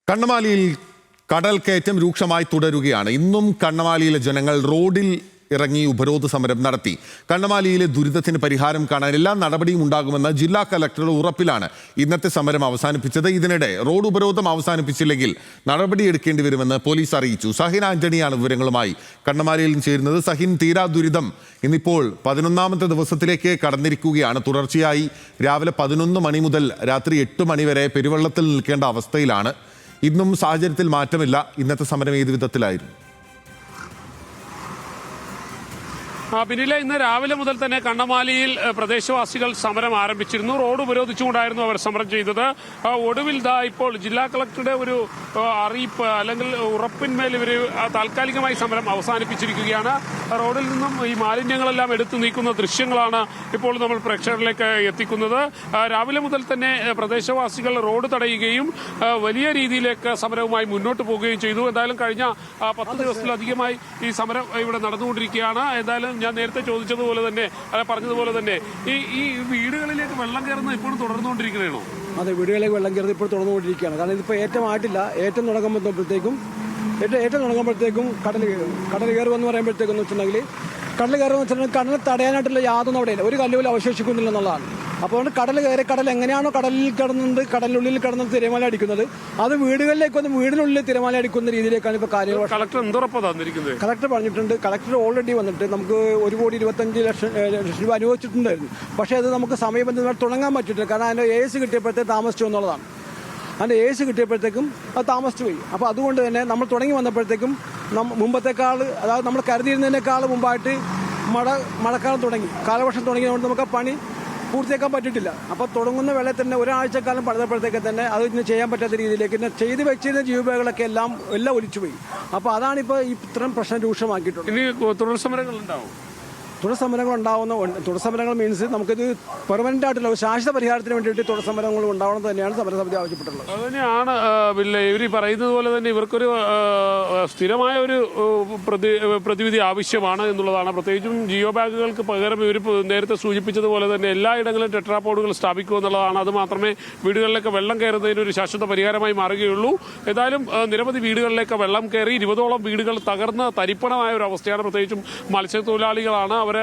കണ്ണമാലിയിൽ കടൽ കയറ്റം രൂക്ഷമായി തുടരുകയാണ്. ഇന്നും കണ്ണമാലിയിലെ ജനങ്ങൾ റോഡിൽ ഇറങ്ങി ഉപരോധ സമരം നടത്തി. കണ്ണമാലിയിലെ ദുരിതത്തിന് പരിഹാരം കാണാൻ എല്ലാ നടപടിയും ഉണ്ടാകുമെന്ന് ജില്ലാ കലക്ടറുടെ ഉറപ്പിലാണ് ഇന്നത്തെ സമരം അവസാനിപ്പിച്ചത്. ഇതിനിടെ റോഡ് ഉപരോധം അവസാനിപ്പിച്ചില്ലെങ്കിൽ നടപടിയെടുക്കേണ്ടി വരുമെന്ന് പോലീസ് അറിയിച്ചു. സഹിൻ ആന്റണിയാണ് വിവരങ്ങളുമായി കണ്ണമാലിയിൽ ചേരുന്നത്. സഹിൻ, തീരാ ദുരിതം ഇന്നിപ്പോൾ 11ാമത്തെ ദിവസത്തിലേക്ക് കടന്നിരിക്കുകയാണ്. തുടർച്ചയായി രാവിലെ 11 മണി മുതൽ രാത്രി 8 മണി വരെ പെരുവെള്ളത്തിൽ നിൽക്കേണ്ട അവസ്ഥയിലാണ്. ഇന്നും സാഹചര്യത്തിൽ മാറ്റമില്ല. ഇന്നത്തെ സമരം ഏത് വിധത്തിലായിരുന്നു? പിന്നിലെ ഇന്ന് രാവിലെ മുതൽ തന്നെ കണ്ണമാലിയിൽ പ്രദേശവാസികൾ സമരം ആരംഭിച്ചിരുന്നു. റോഡ് ഉപരോധിച്ചുകൊണ്ടായിരുന്നു അവർ സമരം ചെയ്തത്. ഒടുവിൽ ഇപ്പോൾ ജില്ലാ കളക്ടറുടെ ഒരു അറിയിപ്പ് അല്ലെങ്കിൽ ഉറപ്പിന്മേൽ ഇവർ താൽക്കാലികമായി സമരം അവസാനിപ്പിച്ചിരിക്കുകയാണ്. റോഡിൽ നിന്നും ഈ മാലിന്യങ്ങളെല്ലാം എടുത്തു നീക്കുന്ന ദൃശ്യങ്ങളാണ് ഇപ്പോൾ നമ്മൾ പ്രേക്ഷകരിലേക്ക് എത്തിക്കുന്നത്. രാവിലെ മുതൽ തന്നെ പ്രദേശവാസികൾ റോഡ് തടയുകയും വലിയ രീതിയിലേക്ക് സമരവുമായി മുന്നോട്ട് പോവുകയും ചെയ്തു. എന്തായാലും കഴിഞ്ഞ 10 ദിവസത്തിലധികമായി ഈ സമരം ഇവിടെ നടന്നുകൊണ്ടിരിക്കുകയാണ്. എന്തായാലും ഞാൻ നേരത്തെ ചോദിച്ചതുപോലെ തന്നെ പറഞ്ഞതുപോലെ തന്നെ ഈ വീടുകളിലേക്ക് വെള്ളം കയറുന്നത് ഇപ്പോഴും തുടർന്നുകൊണ്ടിരിക്കുകയാണോ? അതെ, വീടുകളിലേക്ക് വെള്ളം കയറുന്നത് ഇപ്പോൾ തുടർന്നുകൊണ്ടിരിക്കുകയാണ്. കാരണം ഇതിപ്പോൾ ഏറ്റവും ആയിട്ടില്ല. ഏറ്റവും തുടങ്ങുമ്പോഴത്തേക്കും കടൽ കയറുമെന്ന് പറയുമ്പോഴത്തേക്കെന്ന് വെച്ചിട്ടുണ്ടെങ്കിൽ കടൽ കയറുമെന്ന് വെച്ചിട്ടുണ്ടെങ്കിൽ കടൽ തടയാനായിട്ടുള്ള യാതൊന്നും അവിടെയില്ല. ഒരു കല്ലുപോലും അവശേഷിക്കുന്നില്ല എന്നുള്ളതാണ്. അപ്പോൾ കടൽ എങ്ങനെയാണോ കടലിൽ കിടന്നുണ്ട് കടലിനുള്ളിൽ കിടന്ന് തിരമാല അടിക്കുന്നത്, അത് വീടുകളിലേക്ക് വന്ന് വീടിനുള്ളിൽ തിരമാല അടിക്കുന്ന രീതിയിലേക്കാണ് ഇപ്പോൾ കാര്യങ്ങൾ. കളക്ടർ പറഞ്ഞിട്ടുണ്ട്. കളക്ടർ ഓൾറെഡി വന്നിട്ട് നമുക്ക് 1,25,00,000 രൂപ അനുവദിച്ചിട്ടുണ്ടായിരുന്നു. പക്ഷേ അത് നമുക്ക് സമയബന്ധിതമായി തുടങ്ങാൻ പറ്റിയിട്ടില്ല. കാരണം അതിൻ്റെ AS കിട്ടിയപ്പോഴത്തേക്ക് താമസിച്ചു എന്നുള്ളതാണ്. അതിൻ്റെ AS കിട്ടിയപ്പോഴത്തേക്കും അത് താമസിച്ചു പോയി. അപ്പോൾ അതുകൊണ്ട് തന്നെ നമ്മൾ തുടങ്ങി വന്നപ്പോഴത്തേക്കും മുമ്പത്തേക്കാൾ, അതായത് നമ്മൾ കരുതിയിരുന്നതിനേക്കാൾ മുമ്പായിട്ട് മഴക്കാലം തുടങ്ങി, കാലവർഷം തുടങ്ങിയതുകൊണ്ട് നമുക്ക് ആ പണി പൂർത്തിയാക്കാൻ പറ്റിയിട്ടില്ല. അപ്പോൾ തുടങ്ങുന്ന വേളയിൽ തന്നെ ഒരാഴ്ചക്കാലം പണിതപ്പോഴത്തേക്ക് തന്നെ അത് ഇന്ന് ചെയ്യാൻ പറ്റാത്ത രീതിയിലേക്ക് ചെയ്ത് വെച്ചിരുന്ന ജീവകളൊക്കെ എല്ലാം ഒലിച്ചുപോയി. അപ്പോൾ അതാണിപ്പോൾ ഇത്തരം പ്രശ്നം രൂക്ഷമാക്കിയിട്ടുള്ളത്. ഇനി തുടർ സമരങ്ങൾ ഉണ്ടാവും. തുടർ സമരങ്ങൾ മീൻസ് നമുക്കിത് പെർമനന്റ് ആയിട്ടുള്ള ശാശ്വത പരിഹാരത്തിന് വേണ്ടിയിട്ട് തുടർ സമരങ്ങൾ ഉണ്ടാവണം തന്നെയാണ് സമരസമിതി ആവശ്യപ്പെട്ടുള്ളത്. അതുതന്നെയാണ് ഇവർ പറയുന്നത് പോലെ തന്നെ ഇവർക്കൊരു സ്ഥിരമായ ഒരു പ്രതിവിധി ആവശ്യമാണ് എന്നുള്ളതാണ്. പ്രത്യേകിച്ചും ജിയോ ബാഗുകൾക്ക് പകരം ഇവർ നേരത്തെ സൂചിപ്പിച്ചതുപോലെ തന്നെ എല്ലായിടങ്ങളിലും ടെട്രാപോഡുകൾ സ്ഥാപിക്കുക എന്നുള്ളതാണ്. അത് മാത്രമേ വീടുകളിലേക്ക് വെള്ളം കയറുന്നതിന് ഒരു ശാശ്വത പരിഹാരമായി മാറുകയുള്ളൂ. ഏതായാലും നിരവധി വീടുകളിലേക്ക് വെള്ളം കയറി 20ഓളം വീടുകൾ തകർന്ന് തരിപ്പണമായ ഒരു അവസ്ഥയാണ്. പ്രത്യേകിച്ചും മത്സ്യത്തൊഴിലാളികളാണ്. അവർ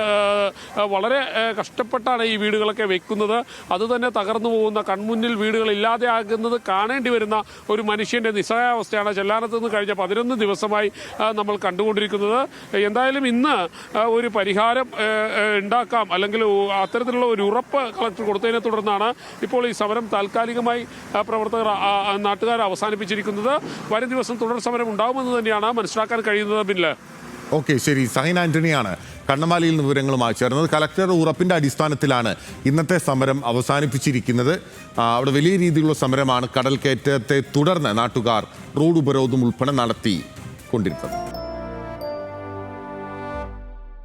വളരെ കഷ്ടപ്പെട്ടാണ് ഈ വീടുകളൊക്കെ വെക്കുന്നത്. അതുതന്നെ തകർന്നു പോകുന്ന, കൺമുന്നിൽ വീടുകൾ ഇല്ലാതെ ആകുന്നത് കാണേണ്ടി വരുന്ന ഒരു മനുഷ്യന്റെ നിസ്സഹായാവസ്ഥയാണ് ചെല്ലാനത്ത് നിന്ന് കഴിഞ്ഞ 11 ദിവസമായി നമ്മൾ കണ്ടുകൊണ്ടിരിക്കുന്നത്. എന്തായാലും ഇന്ന് ഒരു പരിഹാരം ഉണ്ടാക്കാം, അല്ലെങ്കിൽ അത്തരത്തിലുള്ള ഒരു ഉറപ്പ് കളക്ടർ കൊടുത്തതിനെ തുടർന്നാണ് ഇപ്പോൾ ഈ സമരം താൽക്കാലികമായി നാട്ടുകാർ അവസാനിപ്പിച്ചിരിക്കുന്നത്. വരും ദിവസം തുടർ സമരം ഉണ്ടാകുമെന്ന് തന്നെയാണ് മനസ്സിലാക്കാൻ കഴിയുന്നത്. ബില്ല് ഓക്കെ, ശരി. സഹിൻ ആന്റണിയാണ് കണ്ണമാലിയിൽ നിന്ന് വിവരങ്ങളുമായി ചേർന്നത്. കലക്ടറുടെ ഉറപ്പിന്റെ അടിസ്ഥാനത്തിലാണ് ഇന്നത്തെ സമരം അവസാനിപ്പിച്ചിരിക്കുന്നത്. അവിടെ വലിയ രീതിയിലുള്ള സമരമാണ്. കടൽ കയറ്റത്തെ തുടർന്ന് നാട്ടുകാർ റോഡ് ഉപരോധം ഉൾപ്പെടെ നടത്തി കൊണ്ടിരിക്കുന്നത്.